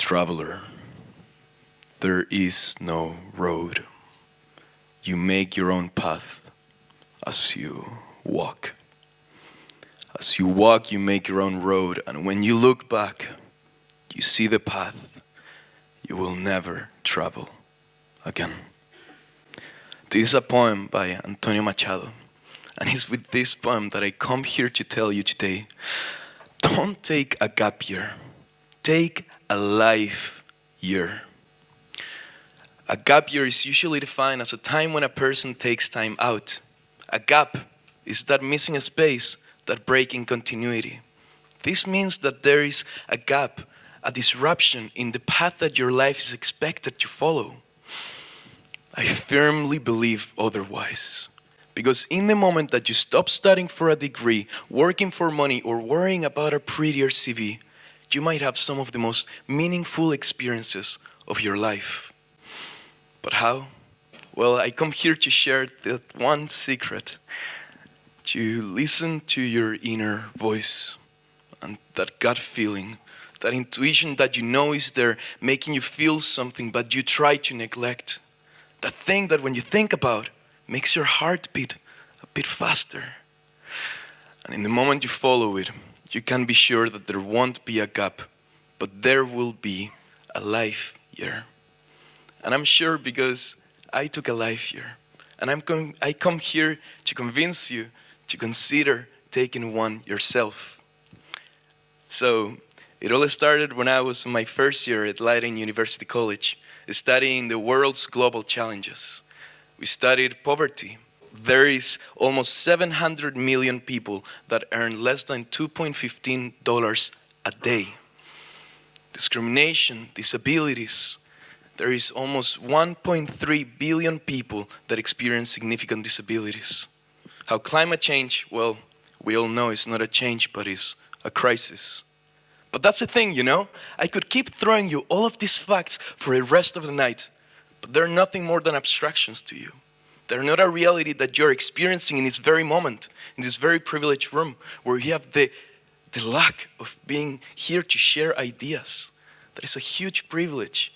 Traveler, there is no road. You make your own path as you walk. As you walk, you make your own road, and when you look back, you see the path you will never travel again. This is a poem by Antonio Machado, and it's with this poem that I come here to tell you today. Don't take a gap year. Take a life year. A gap year is usually defined as a time when a person takes time out. A gap is that missing space, that break in continuity. This means that there is a gap, a disruption in the path that your life is expected to follow. I firmly believe otherwise. Because in the moment that you stop studying for a degree, working for money, or worrying about a prettier CV, you might have some of the most meaningful experiences of your life. But how? Well, I come here to share that one secret, to listen to your inner voice and that gut feeling, that intuition that you know is there making you feel something but you try to neglect. That thing that when you think about makes your heart beat a bit faster. And in the moment you follow it, you can be sure that there won't be a gap, but there will be a life year. And I'm sure because I took a life year. And I come here to convince you to consider taking one yourself. So it all started when I was in my first year at TEDxLeidenUniversity College, studying the world's global challenges. We studied poverty. There is almost 700 million people that earn less than $2.15 a day. Discrimination, disabilities. There is almost 1.3 billion people that experience significant disabilities. How climate change, well, we all know it's not a change, but it's a crisis. But that's the thing, you know? I could keep throwing you all of these facts for the rest of the night, but they're nothing more than abstractions to you. They're not a reality that you're experiencing in this very moment, in this very privileged room, where you have the luck of being here to share ideas. That is a huge privilege.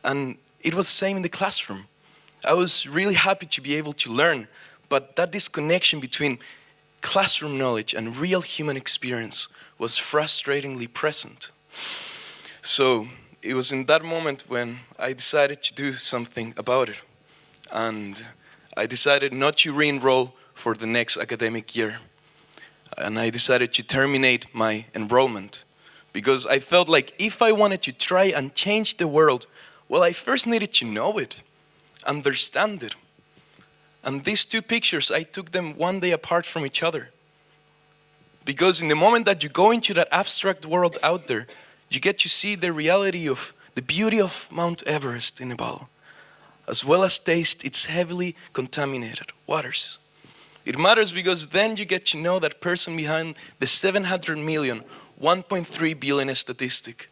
And it was the same in the classroom. I was really happy to be able to learn, but that disconnection between classroom knowledge and real human experience was frustratingly present. So it was in that moment when I decided to do something about it. And I decided not to re-enroll for the next academic year. And I decided to terminate my enrollment because I felt like if I wanted to try and change the world, well, I first needed to know it, understand it. And these two pictures, I took them one day apart from each other. Because in the moment that you go into that abstract world out there, you get to see the reality of the beauty of Mount Everest in Nepal, as well as taste its heavily contaminated waters. It matters because then you get to know that person behind the 700 million, 1.3 billion statistic.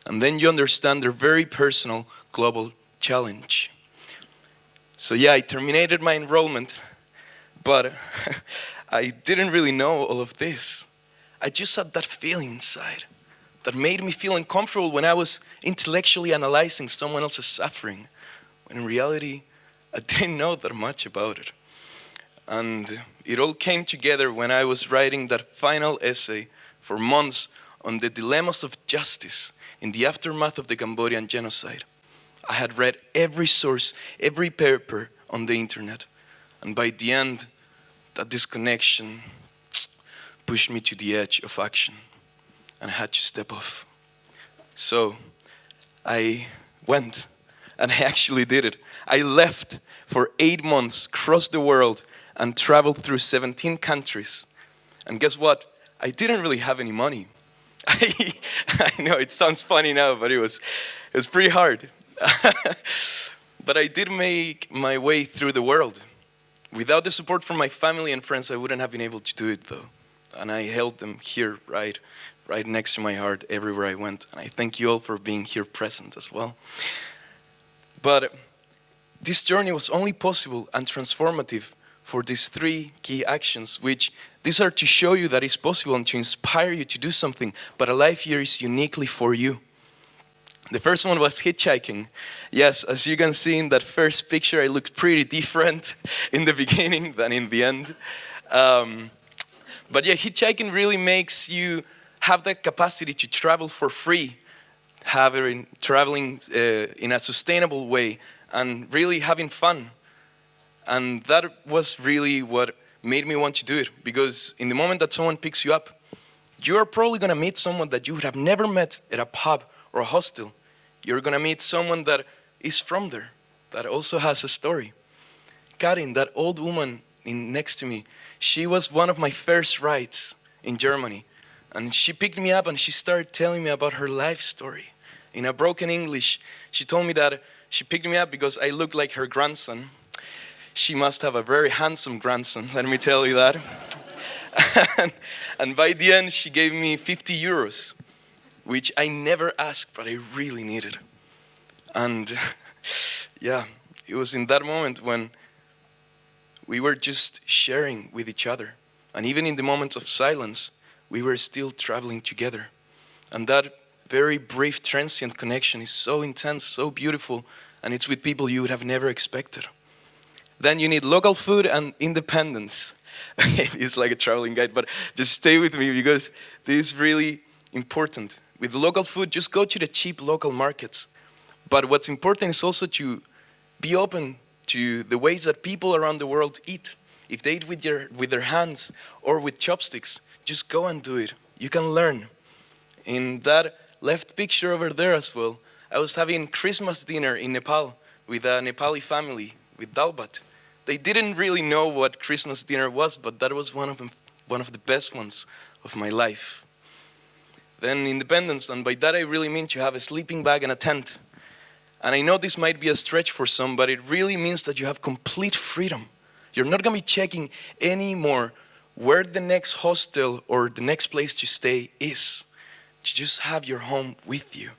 And then you understand their very personal global challenge. So yeah, I terminated my enrollment, but I didn't really know all of this. I just had that feeling inside that made me feel uncomfortable when I was intellectually analyzing someone else's suffering, when in reality, I didn't know that much about it. And it all came together when I was writing that final essay for months on the dilemmas of justice in the aftermath of the Cambodian genocide. I had read every source, every paper on the internet. And by the end, that disconnection pushed me to the edge of action. And I had to step off. So I went, and I actually did it. I left for 8 months, crossed the world, and traveled through 17 countries. And guess what? I didn't really have any money. I know it sounds funny now, but it was pretty hard. But I did make my way through the world. Without the support from my family and friends, I wouldn't have been able to do it though. And I held them here right next to my heart everywhere I went. And I thank you all for being here present as well. But this journey was only possible and transformative for these 3 key actions, which these are to show you that it's possible and to inspire you to do something, but a life year is uniquely for you. The first one was hitchhiking. Yes, as you can see in that first picture, I looked pretty different in the beginning than in the end. But yeah, hitchhiking really makes you have that capacity to travel for free, traveling in a sustainable way, and really having fun. And that was really what made me want to do it, because in the moment that someone picks you up, you are probably going to meet someone that you would have never met at a pub or a hostel. You're going to meet someone that is from there, that also has a story. Karin, that old woman next to me, she was one of my first rides in Germany. And she picked me up and she started telling me about her life story. In a broken English, she told me that she picked me up because I looked like her grandson. She must have a very handsome grandson, let me tell you that. And by the end, she gave me 50 euros, which I never asked, but I really needed. And yeah, it was in that moment when we were just sharing with each other. And even in the moments of silence, we were still traveling together. And that very brief transient connection is so intense, so beautiful, and it's with people you would have never expected. Then you need local food and independence. It's like a traveling guide, but just stay with me because this is really important. With local food, just go to the cheap local markets. But what's important is also to be open to the ways that people around the world eat. If they eat with their hands or with chopsticks, just go and do it. You can learn. In that left picture over there as well, I was having Christmas dinner in Nepal with a Nepali family, with dal bhat. They didn't really know what Christmas dinner was, but that was one of the best ones of my life. Then independence, and by that I really mean to have a sleeping bag and a tent. And I know this might be a stretch for some, but it really means that you have complete freedom. You're not going to be checking anymore where the next hostel or the next place to stay is. You just have your home with you.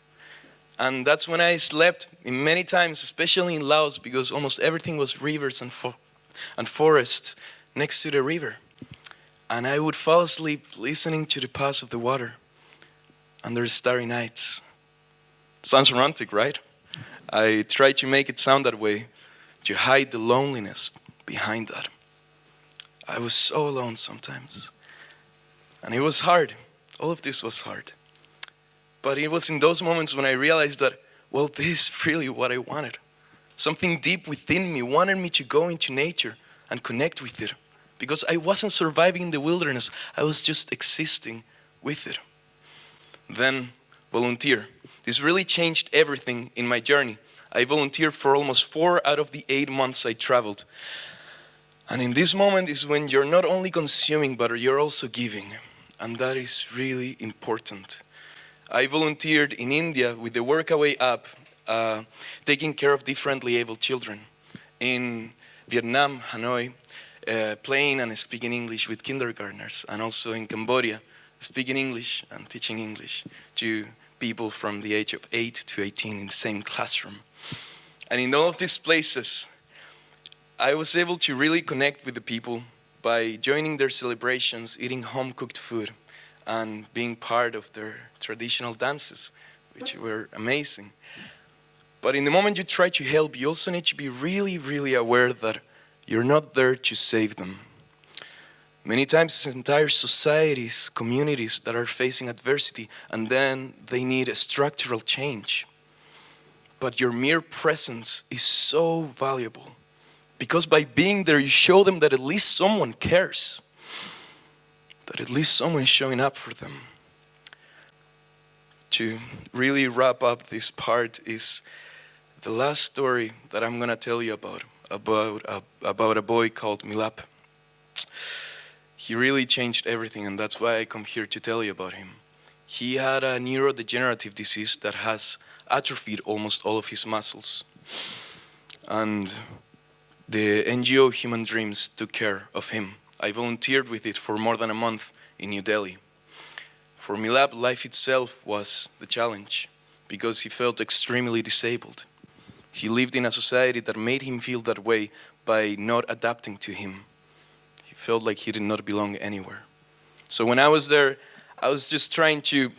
And that's when I slept in many times, especially in Laos, because almost everything was rivers and forests next to the river. And I would fall asleep listening to the pass of the water under starry nights. Sounds romantic, right? I try to make it sound that way, to hide the loneliness behind that. I was so alone sometimes. And it was hard. All of this was hard. But it was in those moments when I realized that, well, this is really what I wanted. Something deep within me wanted me to go into nature and connect with it. Because I wasn't surviving in the wilderness, I was just existing with it. Then, volunteer. This really changed everything in my journey. I volunteered for almost 4 out of the 8 months I traveled. And in this moment is when you're not only consuming, but you're also giving. And that is really important. I volunteered in India with the Workaway app, taking care of differently able children. In Vietnam, Hanoi, playing and speaking English with kindergartners. And also in Cambodia, speaking English and teaching English to people from the age of 8 to 18 in the same classroom. And in all of these places, I was able to really connect with the people by joining their celebrations, eating home-cooked food, and being part of their traditional dances, which were amazing. But in the moment you try to help, you also need to be really, really aware that you're not there to save them. Many times it's entire societies, communities that are facing adversity, and then they need a structural change. But your mere presence is so valuable, because by being there, you show them that at least someone cares, that at least someone is showing up for them. To really wrap up this part is the last story that I'm going to tell you about a boy called Milap. He really changed everything, and that's why I come here to tell you about him. He had a neurodegenerative disease that has atrophied almost all of his muscles. And the NGO Human Dreams took care of him. I volunteered with it for more than a month in New Delhi. For Milap, life itself was the challenge because he felt extremely disabled. He lived in a society that made him feel that way by not adapting to him. He felt like he did not belong anywhere. So when I was there, I was just trying to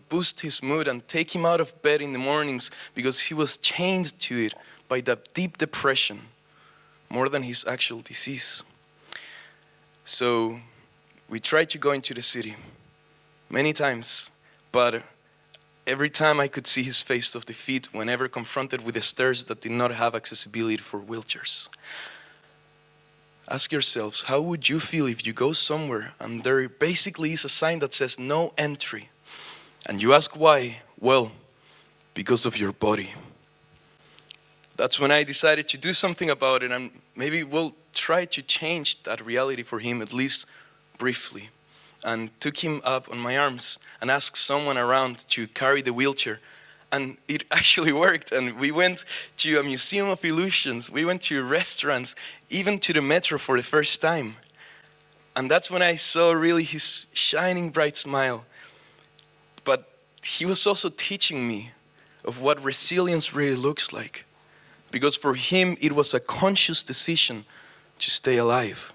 boost his mood and take him out of bed in the mornings because he was chained to it by that deep depression more than his actual disease. So we tried to go into the city many times, but every time I could see his face of defeat whenever confronted with the stairs that did not have accessibility for wheelchairs. Ask yourselves, how would you feel if you go somewhere and there basically is a sign that says no entry? And you ask why? Well, because of your body. That's when I decided to do something about it, and maybe we'll try to change that reality for him, at least briefly. And took him up on my arms and asked someone around to carry the wheelchair. And it actually worked. And we went to a museum of illusions. We went to restaurants, even to the metro for the first time. And that's when I saw really his shining bright smile. But he was also teaching me of what resilience really looks like. Because for him, it was a conscious decision to stay alive.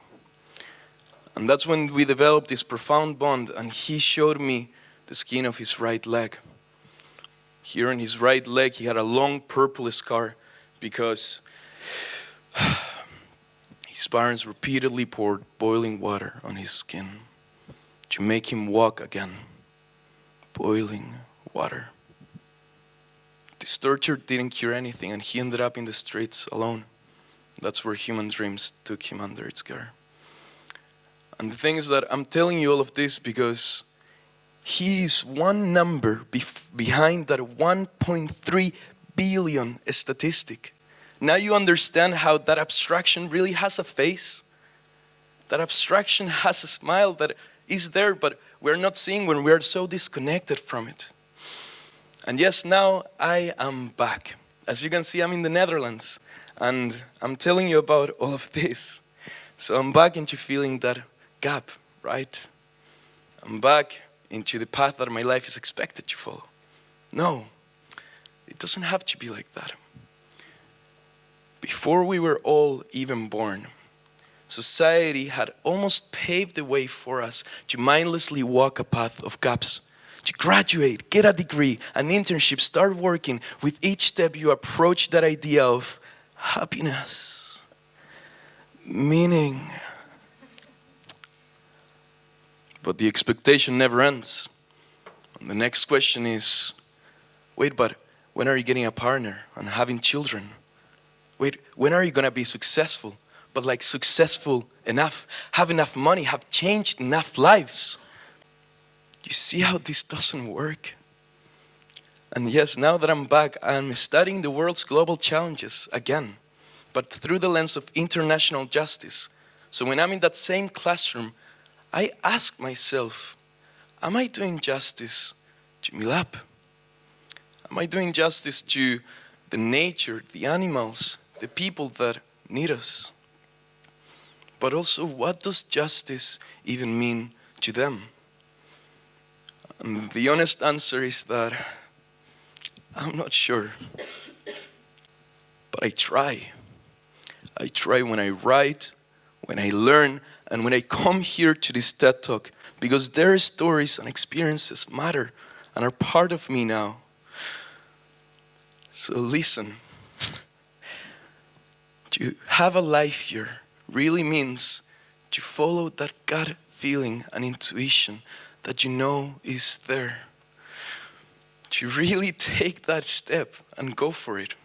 And that's when we developed this profound bond, and he showed me the skin of his right leg. Here on his right leg, he had a long purple scar because his parents repeatedly poured boiling water on his skin to make him walk again. Boiling water. This torture didn't cure anything, and he ended up in the streets alone. That's where human dreams took him under its care. And the thing is that I'm telling you all of this because he is one number behind that 1.3 billion statistic. Now you understand how that abstraction really has a face. That abstraction has a smile that is there, but we're not seeing when we're so disconnected from it. And yes, now I am back. As you can see, I'm in the Netherlands, and I'm telling you about all of this. So I'm back into feeling that gap, right? I'm back into the path that my life is expected to follow. No, it doesn't have to be like that. Before we were all even born, society had almost paved the way for us to mindlessly walk a path of gaps, to graduate, get a degree, an internship, start working. With each step you approach that idea of happiness, meaning. But the expectation never ends. And the next question is, wait, but when are you getting a partner and having children? Wait, when are you going to be successful? But like successful enough, have enough money, have changed enough lives. You see how this doesn't work? And yes, now that I'm back, I'm studying the world's global challenges again, but through the lens of international justice. So when I'm in that same classroom, I ask myself, am I doing justice to Milap? Am I doing justice to the nature, the animals, the people that need us? But also, what does justice even mean to them? And the honest answer is that I'm not sure. But I try. I try when I write, when I learn, and when I come here to this TED Talk, because their stories and experiences matter and are part of me now. So listen, to have a life here really means to follow that gut feeling and intuition that you know is there. To really take that step and go for it.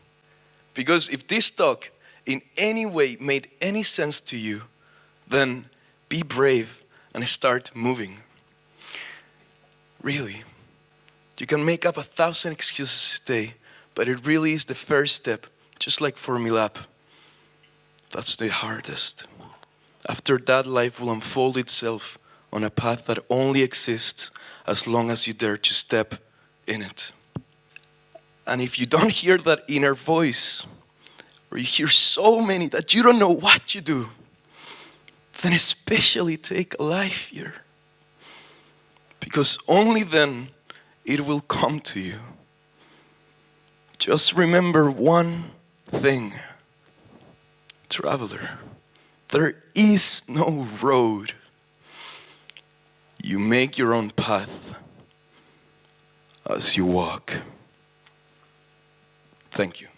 Because if this talk in any way made any sense to you, then be brave and start moving. Really. You can make up 1,000 excuses to stay, but it really is the first step, just like for Milap. That's the hardest. After that, life will unfold itself on a path that only exists as long as you dare to step in it. And if you don't hear that inner voice, or you hear so many that you don't know what to do, then especially take a life here. Because only then it will come to you. Just remember one thing, traveler. There is no road. You make your own path. as you walk. Thank you.